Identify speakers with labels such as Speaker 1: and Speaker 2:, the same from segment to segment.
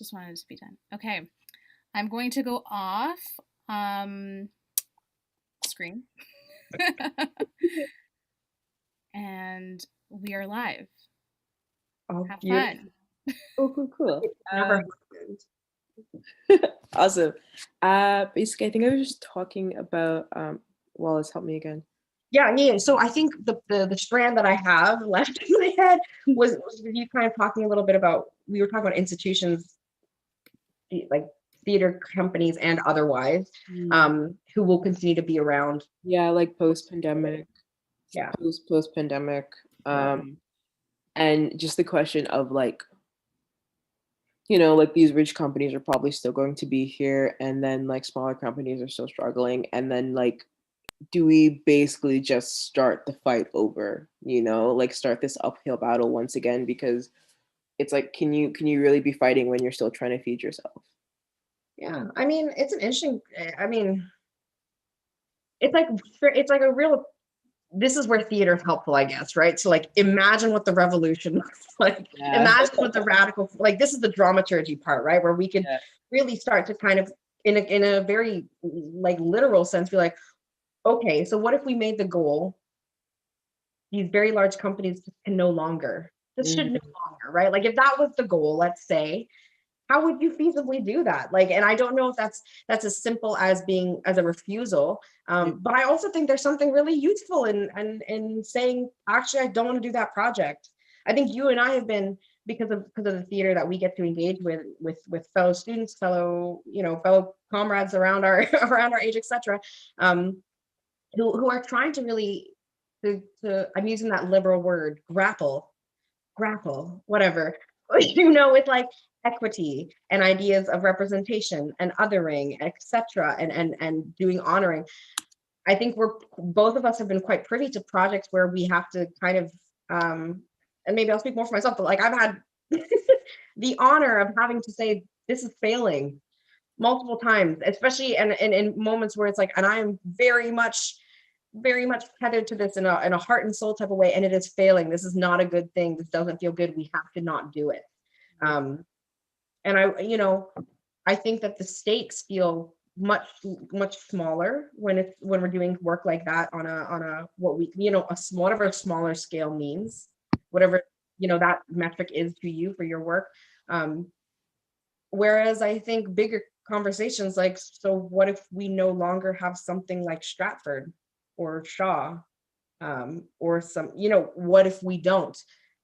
Speaker 1: Just wanted it to be done. Okay. I'm going to go off screen. And we are live.
Speaker 2: Oh,
Speaker 1: Have
Speaker 2: beautiful.
Speaker 1: fun.
Speaker 3: Cool.
Speaker 2: It's never happened.
Speaker 3: Awesome. Basically, I think I was just talking about Wallis, help me again.
Speaker 2: Yeah. So I think the strand that I have left in my head was you kind of talking a little bit about, we were talking about institutions, like theater companies and otherwise, who will continue to be around.
Speaker 3: Yeah, like post-pandemic.
Speaker 2: Yeah.
Speaker 3: Post-pandemic. And just the question of like, like these rich companies are probably still going to be here, and then like smaller companies are still struggling, and then like, do we basically just start the fight over, like start this uphill battle once again? Because it's like, can you really be fighting when you're still trying to feed yourself?
Speaker 2: Yeah. I mean, it's an interesting, I mean, it's like a real, this is where theater is helpful, I guess, right? So like, imagine what the revolution looks like.
Speaker 3: Yeah.
Speaker 2: Imagine what the radical, like this is the dramaturgy part, right? Where we can really start to kind of, in a very like literal sense, be like, okay, so what if we made the goal, these very large companies can no longer, this should no longer, right? Like if that was the goal, let's say, how would you feasibly do that? Like, and I don't know if that's as simple as being as a refusal, but I also think there's something really useful in saying, actually, I don't want to do that project. I think you and I have been, because of the theater that we get to engage with fellow students, fellow comrades around our around our age, etc., who are trying to really to I'm using that liberal word, grapple, whatever, with like equity and ideas of representation and othering, etc., and doing honoring. I think we're, both of us have been quite privy to projects where we have to kind of, and maybe I'll speak more for myself, but like I've had the honor of having to say this is failing multiple times, especially and in moments where it's like, and I'm very much tethered to this in a heart and soul type of way, and it is failing. This is not a good thing. This doesn't feel good. We have to not do it. And I think that the stakes feel much smaller when we're doing work like that on a what we whatever a smaller scale means, whatever that metric is to you for your work. Whereas I think bigger conversations like, so what if we no longer have something like Stratford or Shaw, or some, what if we don't?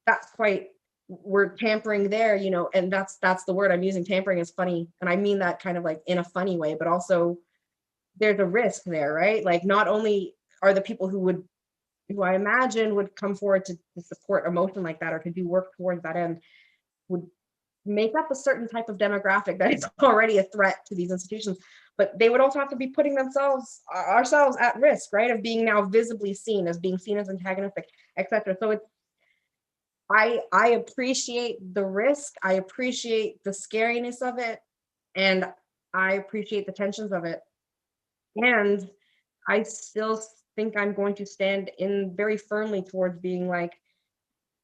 Speaker 2: That's quite, we're tampering there, and that's the word I'm using. Tampering is funny, and I mean that kind of like in a funny way, but also there's a risk there, right? Like not only are the people who I imagine would come forward to support a motion like that or to do work towards that end, would make up a certain type of demographic that is already a threat to these institutions, but they would also have to be putting ourselves at risk, right, of being now visibly seen as antagonistic, etc. So it's, I appreciate the risk, I appreciate the scariness of it, and I appreciate the tensions of it, and I still think I'm going to stand in very firmly towards being like,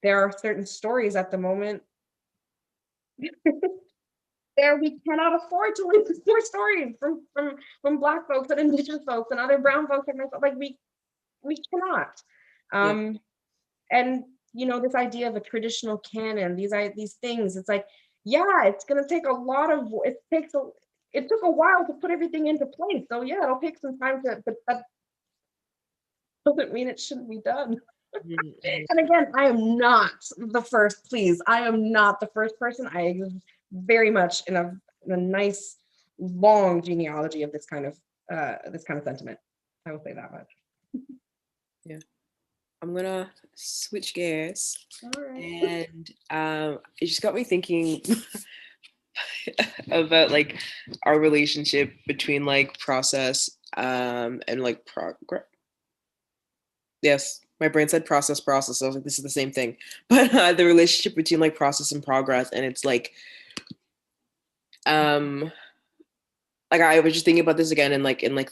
Speaker 2: there are certain stories at the moment there we cannot afford to lose more stories from Black folks and Indigenous folks and other brown folks and myself. Like we cannot. And this idea of a traditional canon, these things, it's like, yeah, it's gonna take a lot of, it took a while to put everything into place. So yeah, it'll take some time but that doesn't mean it shouldn't be done. And again, I am not the first, please. I am not the first person. I exist very much in a nice long genealogy of this kind of sentiment. I will say that much.
Speaker 3: Yeah. I'm gonna switch gears.
Speaker 2: All right.
Speaker 3: And it just got me thinking about like our relationship between like process and like progress. Yes, my brain said process. So I was like, this is the same thing. But the relationship between like process and progress, and it's like I was just thinking about this again, and like in like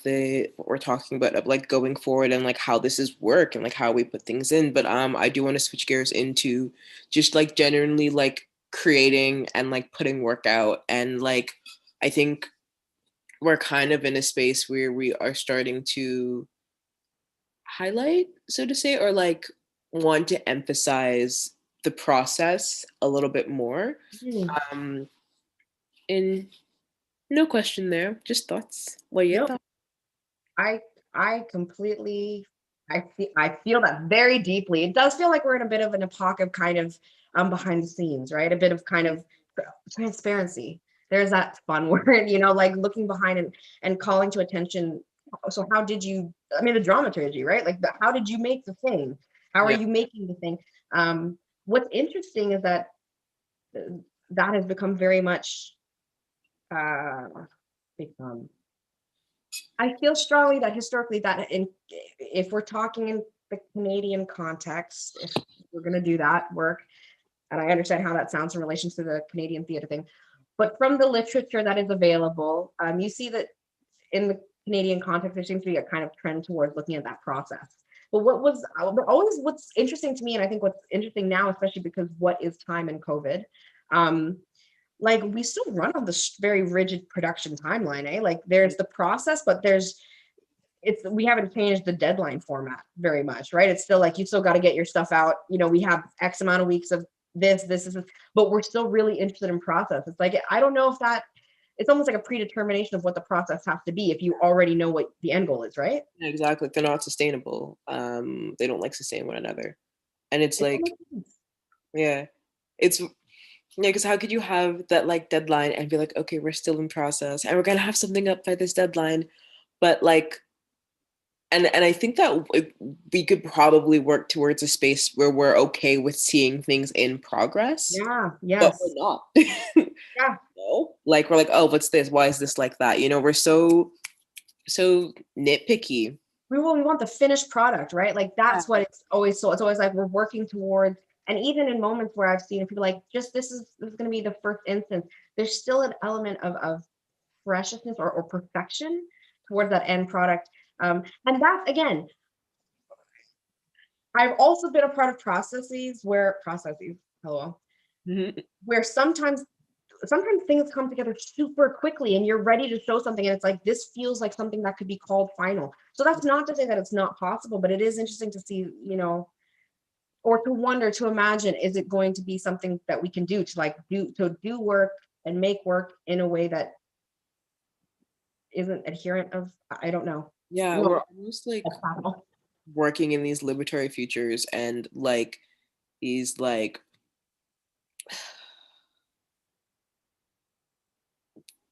Speaker 3: what we're talking about of like going forward and like how this is work and like how we put things in. But I do want to switch gears into just like genuinely like creating and like putting work out. And like I think we're kind of in a space where we are starting to highlight, so to say, or like want to emphasize the process a little bit more.
Speaker 2: Mm,
Speaker 3: Um, and no question there, just thoughts. What are your
Speaker 2: no,
Speaker 3: thoughts?
Speaker 2: I I completely I feel that very deeply. It does feel like we're in a bit of an epoch of kind of behind the scenes, right? A bit of kind of transparency. There's that fun word, like looking behind and calling to attention. So how did you? I mean, the dramaturgy, right? Like how did you make the thing? How are
Speaker 3: Yeah.
Speaker 2: you making the thing? What's interesting is that uh, that has become very much uh, become I feel strongly that historically that if we're talking in the Canadian context, if we're going to do that work, and I understand how that sounds in relation to the Canadian theater thing, but from the literature that is available, you see that in the Canadian context, there seems to be a kind of trend towards looking at that process. But always what's interesting to me, and I think what's interesting now, especially because what is time in COVID, um, like we still run on this very rigid production timeline, eh? Like there's the process, but we haven't changed the deadline format very much, right? It's still like you still got to get your stuff out. We have X amount of weeks of this is, but we're still really interested in process. It's like I don't know if that it's almost like a predetermination of what the process has to be if you already know what the end goal is, right?
Speaker 3: Yeah, exactly. They're not sustainable. They don't like sustain one another. And it's
Speaker 2: It don't
Speaker 3: like,
Speaker 2: make sense.
Speaker 3: yeah, it's yeah, because how could you have that like deadline and be like, okay, we're still in process and we're gonna have something up by this deadline, but like, and I think that we could probably work towards a space where we're okay with seeing things in progress,
Speaker 2: Yeah,
Speaker 3: but we're
Speaker 2: yes.
Speaker 3: not.
Speaker 2: Yeah.
Speaker 3: No, like we're like, oh, what's this? Why is this like that? We're so nitpicky.
Speaker 2: We want the finished product, right? Like
Speaker 3: Yeah.
Speaker 2: that's what it's always like we're working towards. And even in moments where I've seen people like just this is going to be the first instance, there's still an element of preciousness or perfection towards that end product. And that's again, I've also been a part of processes, hello,
Speaker 3: Mhm.
Speaker 2: where sometimes things come together super quickly and you're ready to show something and it's like this feels like something that could be called final. So that's not to say that it's not possible, but it is interesting to see, or to wonder, to imagine, is it going to be something that we can do to do work and make work in a way that isn't adherent of, I don't know.
Speaker 3: Yeah,
Speaker 2: No,
Speaker 3: we're almost like
Speaker 2: that's possible.
Speaker 3: working in these liberatory futures and like these like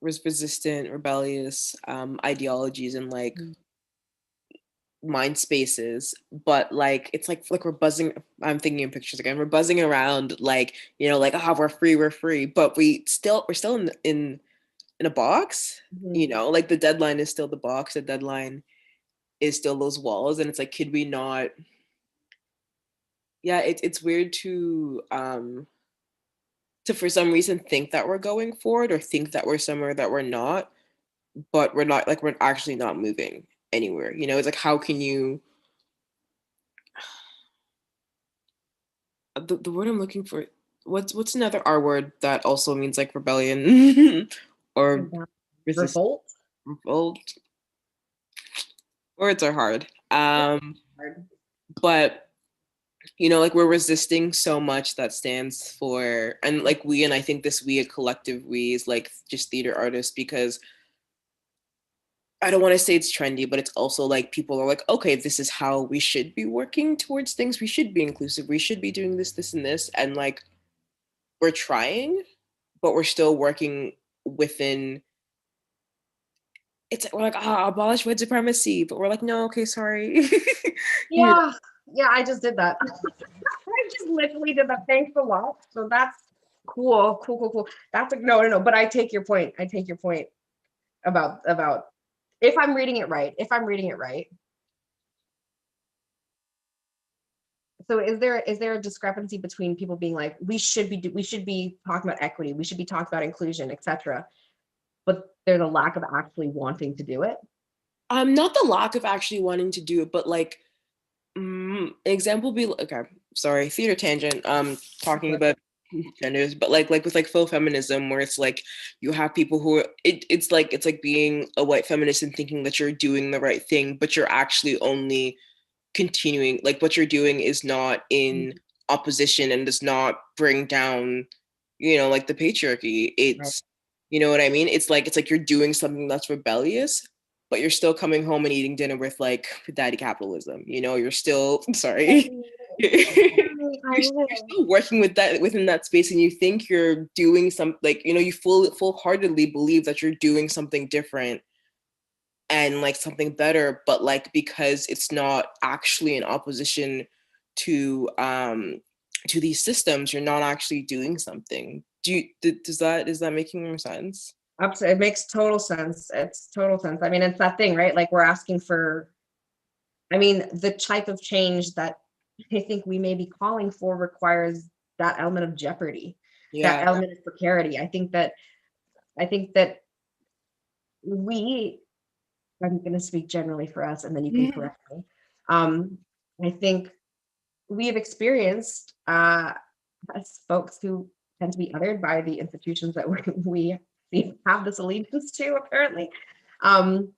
Speaker 3: resistant, rebellious ideologies and like
Speaker 2: Mm.
Speaker 3: mind spaces, but like it's like we're buzzing. I'm thinking in pictures again. We're buzzing around like like we're free, but we're still in a box.
Speaker 2: Mhm.
Speaker 3: Like the deadline is still the box. The deadline is still those walls, and it's like, could we not? Yeah, it's weird to for some reason think that we're going forward or think that we're somewhere that we're not, but we're not, like we're actually not moving anywhere. It's like, how can you the word I'm looking for, what's another R word that also means like rebellion or resist
Speaker 2: Revolt.
Speaker 3: revolt? Words are hard.
Speaker 2: Yep.
Speaker 3: But like we're resisting so much that stands for, and like and I think this we, a collective we, is like just theater artists, because I don't want to say it's trendy, but it's also like people are like, okay, this is how we should be working towards things. We should be inclusive. We should be doing this, this, and this. And like we're trying, but we're still working within. We're like, abolish white supremacy, but we're like, no, okay, sorry. you
Speaker 2: Yeah, yeah, I just did that. I just literally did that. Thanks a lot. So that's cool, cool, cool, cool. That's like no, no, no. But I take your point. I take your point about if I'm reading it right. If I'm reading it right. So is there a discrepancy between people being like we should be talking about equity, we should be talking about inclusion, etc. But there's a lack of actually wanting to do it.
Speaker 3: Not the lack of actually wanting to do it, but like example be okay, sorry, theater tangent. Talking about genders, but like with like faux feminism, where it's like you have people who are it's like being a white feminist and thinking that you're doing the right thing, but you're actually only continuing, like what you're doing is not in opposition and does not bring down, like the patriarchy.
Speaker 2: Right.
Speaker 3: It's, you know what I mean? It's like you're doing something that's rebellious, but you're still coming home and eating dinner with like daddy capitalism. You're still sorry.
Speaker 2: I
Speaker 3: You're
Speaker 2: will.
Speaker 3: still working with that within that space, and you think you're doing some, like, you full-heartedly believe that you're doing something different and like something better, but like because it's not actually in opposition to these systems, you're not actually doing something. Is that making more sense?
Speaker 2: Absolutely. It makes total sense. It's total sense. I mean, it's that thing, right? Like we're asking for, I mean, the type of change that I think we may be calling for requires that element of jeopardy, that
Speaker 3: Yeah.
Speaker 2: element of precarity. I think that we, I'm going to speak generally for us and then you can correct me. Um, I think we have experienced, as folks who tend to be othered by the institutions that we have this allegiance to, apparently. Um,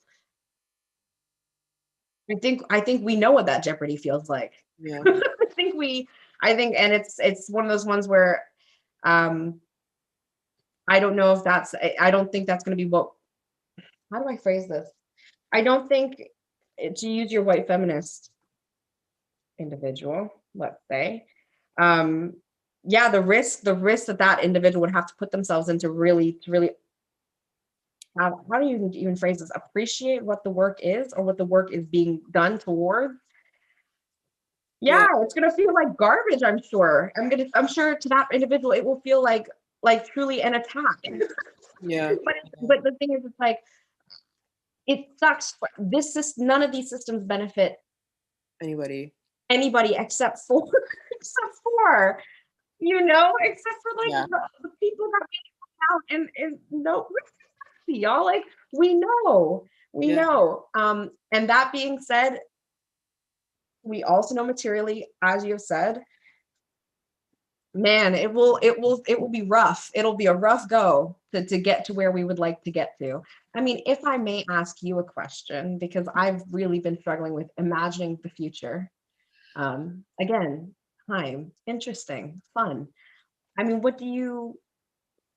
Speaker 2: I think we know what that jeopardy feels like.
Speaker 3: Yeah.
Speaker 2: And it's one of those ones where um, I don't know if I don't think that's going to be what. How do I phrase this? I don't think, to use your white feminist individual, let's say, um, yeah, the risk that individual would have to put themselves into really to really how do you even phrase this? Appreciate what the work is or what the work is being done towards.
Speaker 3: Yeah.
Speaker 2: Yeah, it's gonna feel like garbage, I'm sure. I'm sure to that individual it will feel like truly an attack.
Speaker 3: Yeah.
Speaker 2: But the thing is, it's like it sucks. This is none of these systems benefit
Speaker 3: Anybody.
Speaker 2: anybody except for except for like
Speaker 3: Yeah.
Speaker 2: the people that we out and no y'all, like we
Speaker 3: Yeah.
Speaker 2: know. And that being said, we also know materially, as you have said, man, it will be rough. It'll be a rough go to get to where we would like to get to. I mean, if I may ask you a question, because I've really been struggling with imagining the future. Again, time, interesting, fun. I mean, what do you,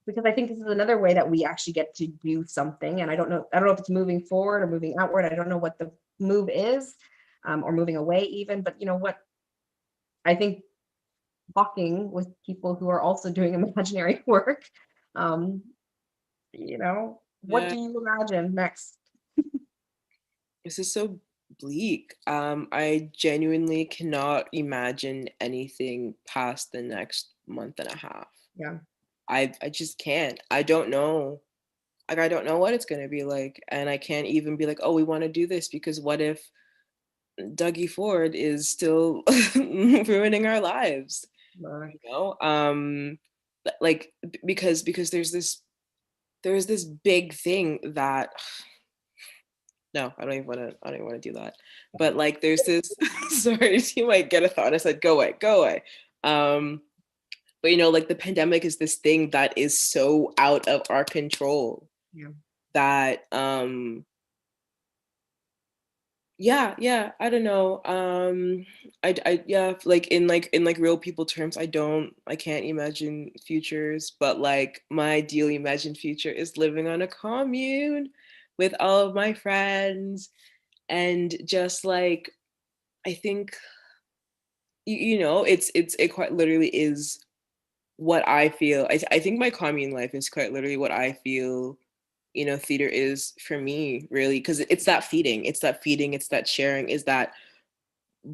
Speaker 2: because I think this is another way that we actually get to do something. And I don't know if it's moving forward or moving outward. I don't know what the move is, or moving away even, but you know what? I think talking with people who are also doing imaginary work, um, what
Speaker 3: Yeah.
Speaker 2: do you imagine next?
Speaker 3: This is so bleak. I genuinely cannot imagine anything past the next month and a half.
Speaker 2: Yeah.
Speaker 3: I just can't. I don't know. Like I don't know what it's gonna be like. And I can't even be like, oh, we want to do this because what if Dougie Ford is still ruining our lives?
Speaker 2: Uh,
Speaker 3: You know? Like because there's this big thing that no, I don't even want to do that. But like there's this sorry, you might get a thought. I said, go away, go away. Um, but like the pandemic is this thing that is so out of our control
Speaker 2: yeah.
Speaker 3: that yeah, I don't know. I yeah, like in real people terms, I can't imagine futures, but like my ideal imagined future is living on a commune with all of my friends and just like I think it quite literally is what I feel. I think my commune life is quite literally what I feel, theater is for me, really, because it's that sharing, is that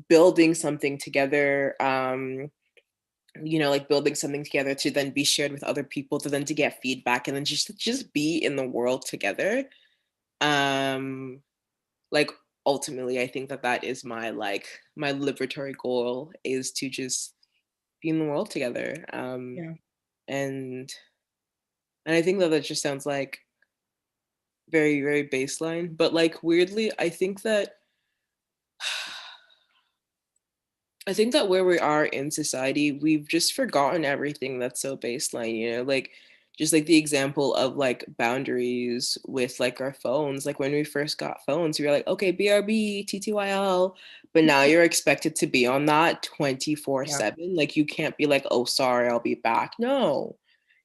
Speaker 3: building something together, like building something together to then be shared with other people, to then to get feedback and then just be in the world together. Um, like ultimately I think that is my liberatory goal, is to just be in the world together.
Speaker 2: Yeah.
Speaker 3: And I think that just sounds like very, very baseline, but like weirdly I think that I think that where we are in society, we've just forgotten everything that's so baseline, you know, like just like the example of like boundaries with like our phones. Like when we first got phones, we were like, okay, BRB, TTYL, but now you're expected to be on that
Speaker 2: Yeah.
Speaker 3: 24/7. Like you can't be like, oh, sorry, I'll be back. No,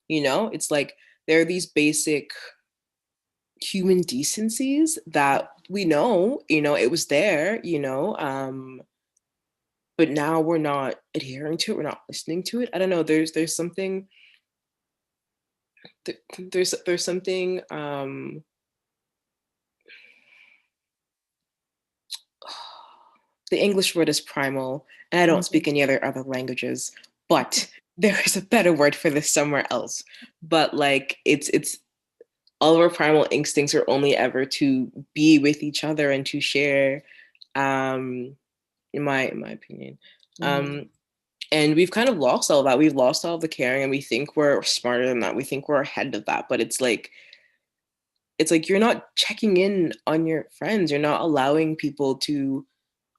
Speaker 3: you know, it's like there are these basic human decencies that we know, you know, it was there, you know, but now we're not adhering to it, we're not listening to it. I don't know, there's something there's something the English word is primal, and I don't
Speaker 2: Mhm.
Speaker 3: speak any other languages, but there is a better word for this somewhere else. But like it's all of our primal instincts are only ever to be with each other and to share, um in my opinion.
Speaker 2: Mhm.
Speaker 3: um and we've kind of lost all that. We've lost all the caring, and we think we're smarter than that. We think we're ahead of that, but it's like you're not checking in on your friends. You're not allowing people to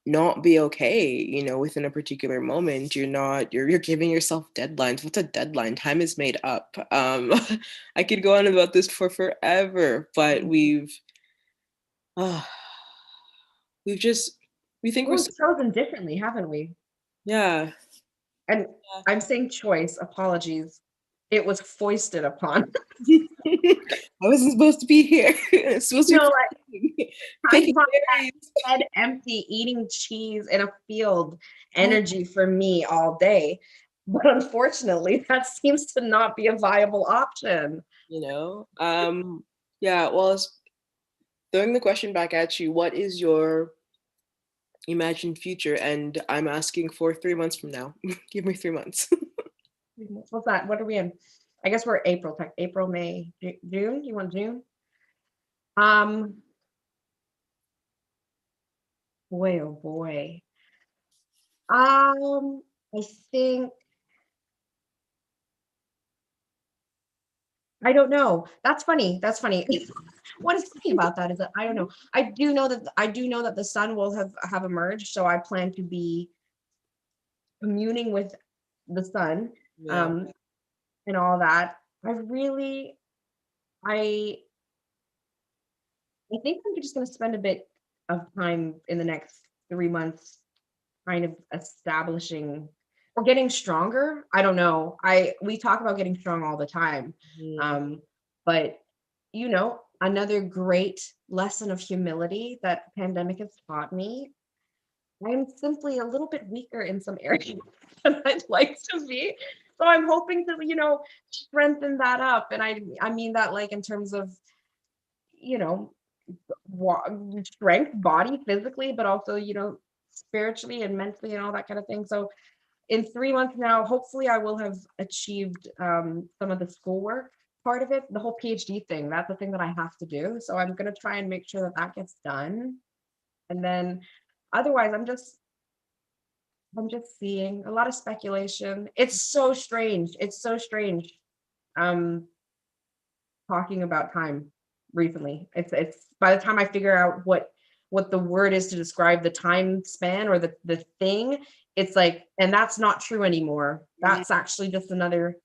Speaker 3: not be okay, you know, within a particular moment. You're giving yourself deadlines. What's a deadline? Time is made up. I could go on about this for forever, but
Speaker 2: Mhm.
Speaker 3: uh, we've just we think we're
Speaker 2: We've chosen differently, haven't we?
Speaker 3: yeah.
Speaker 2: And I'm saying choice, apologies. It was foisted upon.
Speaker 3: I wasn't supposed to be here. It's supposed to
Speaker 2: No,
Speaker 3: be
Speaker 2: I'm
Speaker 3: picking
Speaker 2: fine.
Speaker 3: berries.
Speaker 2: Head empty, eating cheese in a field, energy for me all day. But unfortunately, that seems to not be a viable option.
Speaker 3: You know? Yeah, well, throwing the question back at you, what is your imagined future? And I'm asking for 3 months from now. Give me 3 months.
Speaker 2: What's that? What are we in? I guess we're April, April, May, June. You want June? Um, boy, oh boy. I think I don't know. That's funny. That's funny. What is funny about that is that I don't know. I do know that the sun will have emerged, so I plan to be communing with the sun,
Speaker 3: Yeah.
Speaker 2: um, and all that. I really, I, I think I'm just going to spend a bit of time in the next 3 months, kind of establishing or getting stronger. I don't know. We talk about getting strong all the time,
Speaker 3: Mhm.
Speaker 2: um, but another great lesson of humility that the pandemic has taught me. I am simply a little bit weaker in some areas than I'd like to be. So I'm hoping to, strengthen that up. And I mean that like in terms of, you know, wa- strength, body, physically, but also, spiritually and mentally and all that kind of thing. So in 3 months now, hopefully I will have achieved some of the schoolwork part of it, the whole PhD thing. That's the thing that I have to do. So I'm going to try and make sure that that gets done. And then otherwise, I'm just seeing a lot of speculation. It's so strange. It's so strange. Um, talking about time recently. It's by the time I figure out what the word is to describe the time span or the thing, it's like, and that's not true anymore. That's actually just another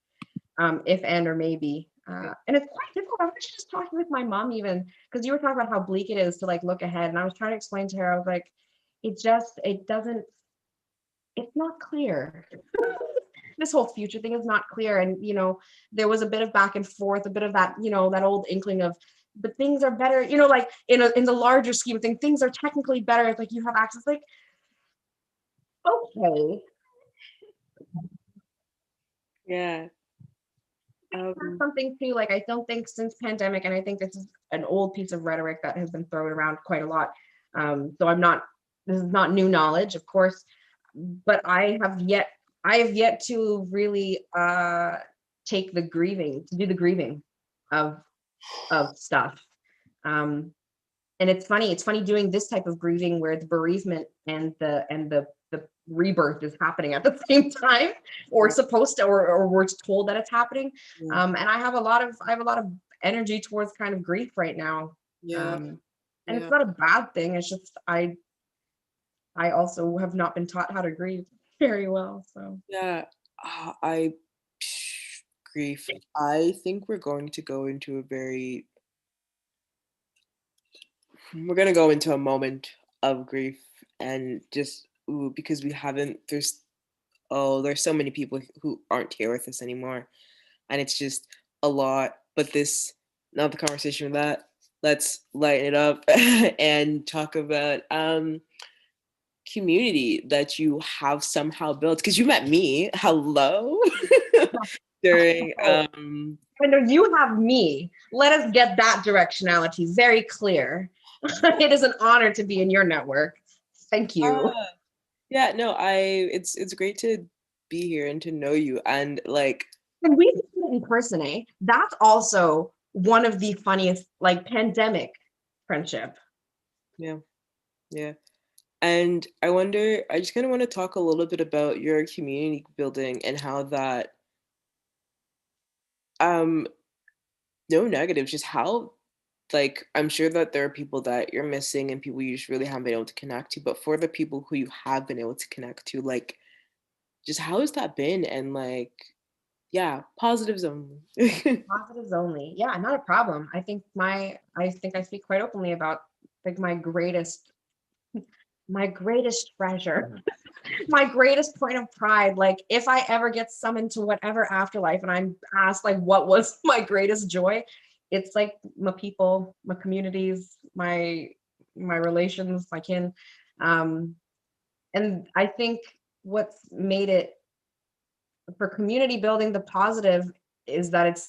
Speaker 2: if and or maybe. And it's quite difficult. I was actually just talking with my mom even because you were talking about how bleak it is to like look ahead, and I was trying to explain to her. I was like, it doesn't it's not clear. This whole future thing is not clear. And, there was a bit of back and forth, a bit of that, that old inkling of, but things are better, like in the larger scheme of things, things are technically better. It's like you have access, like, okay.
Speaker 3: Yeah.
Speaker 2: That's
Speaker 3: Um,
Speaker 2: something too, like I don't think since pandemic, and I think this is an old piece of rhetoric that has been thrown around quite a lot. So this is not new knowledge, of course, but I have yet to really take the grieving, to do the grieving of stuff. Um, and it's funny doing this type of grieving where the bereavement and the rebirth is happening at the same time, or supposed to, or we're told that it's happening.
Speaker 3: yeah.
Speaker 2: And I have a lot of energy towards kind of grief right now.
Speaker 3: Yeah.
Speaker 2: um, and it's
Speaker 3: Yeah.
Speaker 2: not a bad thing. It's just I also have not been taught how to grieve. very well. So
Speaker 3: Yeah, I grief. I think we're gonna go into a moment of grief and just because we haven't there's so many people who aren't here with us anymore, and it's just a lot. But this not the conversation with that. Let's lighten it up and talk about community that you have somehow built because you met me. Hello. During
Speaker 2: I know you have me. Let us get that directionality very clear. It is an honor to be in your network. Thank you.
Speaker 3: uh, yeah, no, it's great to be here and to know you and like
Speaker 2: And we met in person, eh? That's also one of the funniest, like pandemic friendship.
Speaker 3: yeah, yeah. And I just kind of want to talk a little bit about your community building and how that um no negatives, just how like I'm sure that there are people that you're missing and people you just really haven't been able to connect to, but for the people who you have been able to connect to, like just how has that been? And like, yeah, positives only.
Speaker 2: Positives only. Yeah, not a problem. I think I speak quite openly about like my greatest treasure, my greatest point of pride. Like if I ever get summoned to whatever afterlife and I'm asked like what was my greatest joy, it's like my people, my communities, my relations, my kin. Um, and I think what's made it for community building the positive is that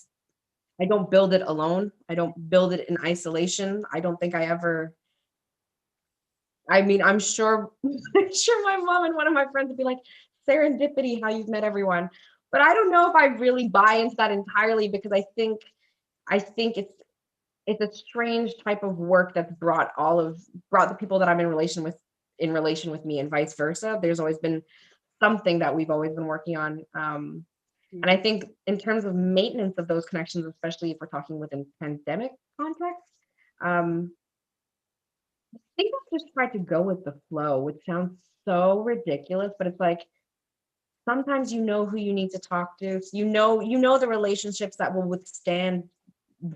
Speaker 2: I don't build it alone. I don't build it in isolation. I don't think I ever, I mean, I'm sure, I'm sure my mom and one of my friends would be like, serendipity, how you've met everyone. But I don't know if I really buy into that entirely because I think it's a strange type of work that's brought the people that I'm in relation with me and vice versa. There's always been something that we've always been working on. And I think in terms of maintenance of those connections, especially if we're talking within pandemic context, um, I think I've just tried to go with the flow, which sounds so ridiculous, but it's like sometimes you know who you need to talk to. So you know the relationships that will withstand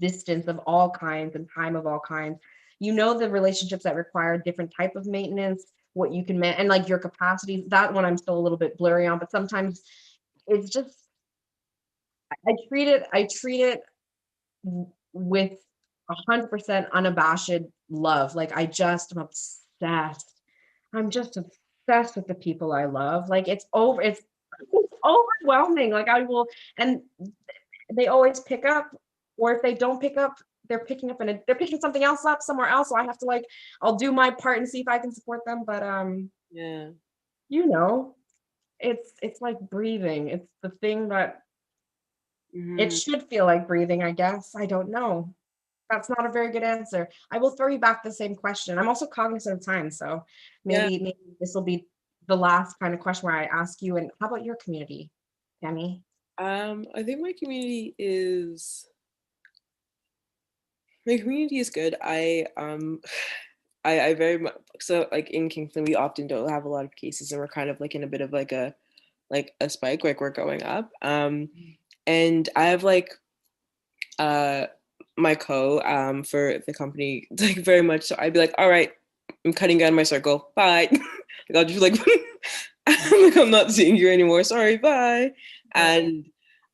Speaker 2: distance of all kinds and time of all kinds. You know the relationships that require different type of maintenance, what you can and like your capacities. That one I'm still a little bit blurry on, but sometimes it's just I treat it with 100% unabashed love. Like I just am obsessed. I'm just obsessed with the people I love. Like it's overwhelming. Like I will, and they always pick up, or if they don't pick up, they're picking up and they're picking something else up somewhere else. So I have to like, I'll do my part and see if I can support them. But
Speaker 3: Yeah.
Speaker 2: you know, it's like breathing. It's the thing that it
Speaker 3: Hmm.
Speaker 2: should feel like breathing, I guess. I don't know. That's not a very good answer. I will throw you back the same question. I'm also cognizant of time, so
Speaker 3: Yeah.
Speaker 2: maybe this will be the last kind of question where I ask you. And how about your community, Tammy?
Speaker 3: I think my community is good. I very much so like in Kingston we often don't have a lot of cases and we're kind of like in a bit of like a spike, like we're going up. And I have like uh my for the company like very much so I'd be like, all right, I'm cutting down my circle. Bye. Like I'll just be like like I'm not seeing you anymore. Sorry, bye. And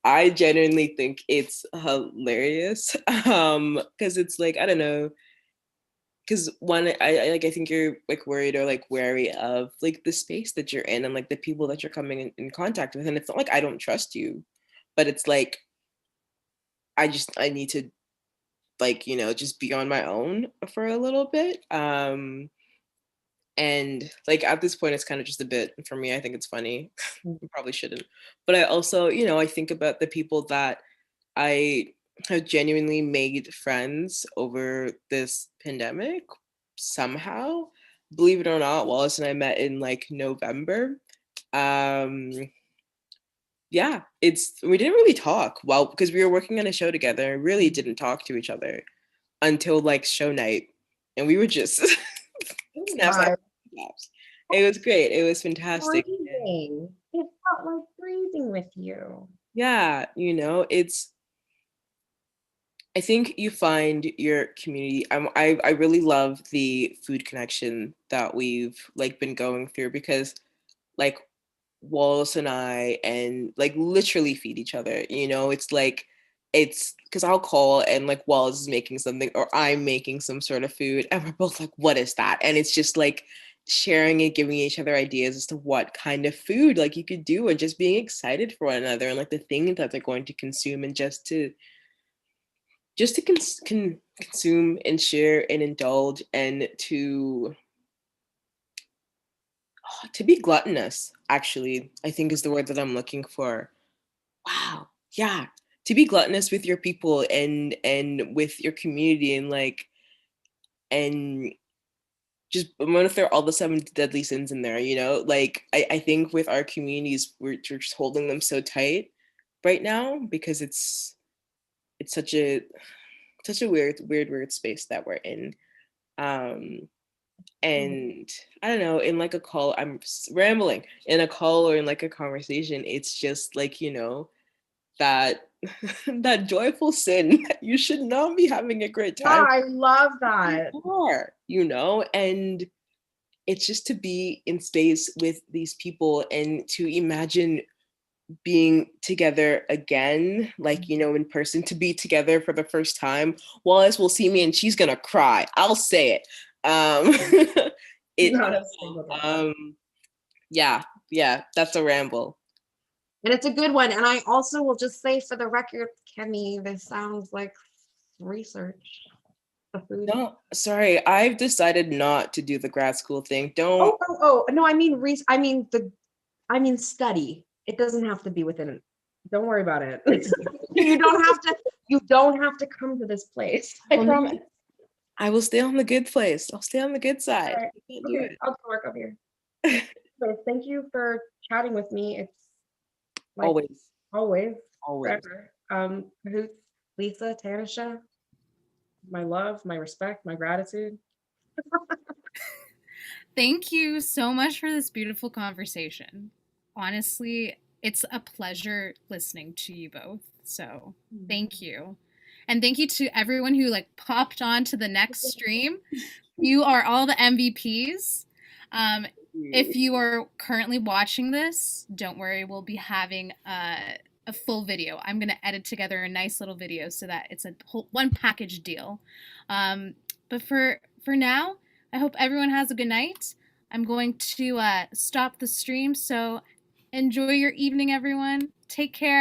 Speaker 3: I genuinely think it's hilarious. Because it's like, I don't know, because one I think you're like worried or like wary of like the space that you're in and like the people that you're coming in contact with, and it's not like I don't trust you, but it's like I need to like just be on my own for a little bit. And like at this point it's kind of just a bit for me. I think it's funny. I probably shouldn't, but I also I think about the people that I have genuinely made friends over this pandemic somehow. Believe it or not, Wallace and I met in like November. Um, yeah, we didn't really talk well because we were working on a show together. Really didn't talk to each other until like show night, and we were just snap, snap,
Speaker 2: Bye.
Speaker 3: snaps. It was great. It was fantastic.
Speaker 2: Breathing. It felt like breathing with you.
Speaker 3: Yeah, I think you find your community. I really love the food connection that we've like been going through because like Wallis and I and like literally feed each other. It's like it's because I'll call and like Wallis is making something or I'm making some sort of food and we're both like, what is that? And it's just like sharing it, giving each other ideas as to what kind of food like you could do and just being excited for one another and like the thing that they're going to consume and just to consume and share and indulge and to be gluttonous, actually, I think is the word that I'm looking for. Wow. Yeah. To be gluttonous with your people and with your community and just I'm gonna throw all the seven deadly sins in there, Like I think with our communities we're just holding them so tight right now because it's such a weird space that we're in. Um and I don't know, in like a call, I'm rambling in a call or in like a conversation, it's just like, that that joyful sin that you should not be having a great
Speaker 2: Yeah,
Speaker 3: time
Speaker 2: I love that.
Speaker 3: and it's just to be in space with these people and to imagine being together again, like, in person, to be together for the first time. Wallace will see me and she's gonna cry. I'll say it. It,
Speaker 2: Not a single bit.
Speaker 3: yeah, yeah, that's a ramble.
Speaker 2: And it's a good one. And I also will just say for the record, Kemi, this sounds like research. The food.
Speaker 3: No, sorry, I've decided not to do the grad school thing. Don't.
Speaker 2: Oh, no, I mean study. It doesn't have to be within, don't worry about it. You don't have to come to this place. I
Speaker 3: Oh,
Speaker 2: promise.
Speaker 3: no, I will stay on the good place. I'll stay on the good
Speaker 2: All
Speaker 3: side.
Speaker 2: right.
Speaker 3: I can't do
Speaker 2: Okay, I'll go work over here. So thank you for chatting with me. It's like
Speaker 3: Always,
Speaker 2: always,
Speaker 3: always.
Speaker 2: forever. Cahoots, Lisa, Tanisha, my love, my respect, my gratitude.
Speaker 1: Thank you so much for this beautiful conversation. Honestly, it's a pleasure listening to you both. So, thank you. And thank you to everyone who like popped on to the next stream. You are all the MVPs. If you are currently watching this, don't worry, we'll be having a full video. I'm going to edit together a nice little video so that it's a whole, one package deal. But for now, I hope everyone has a good night. I'm going to stop the stream, so enjoy your evening, everyone. Take care.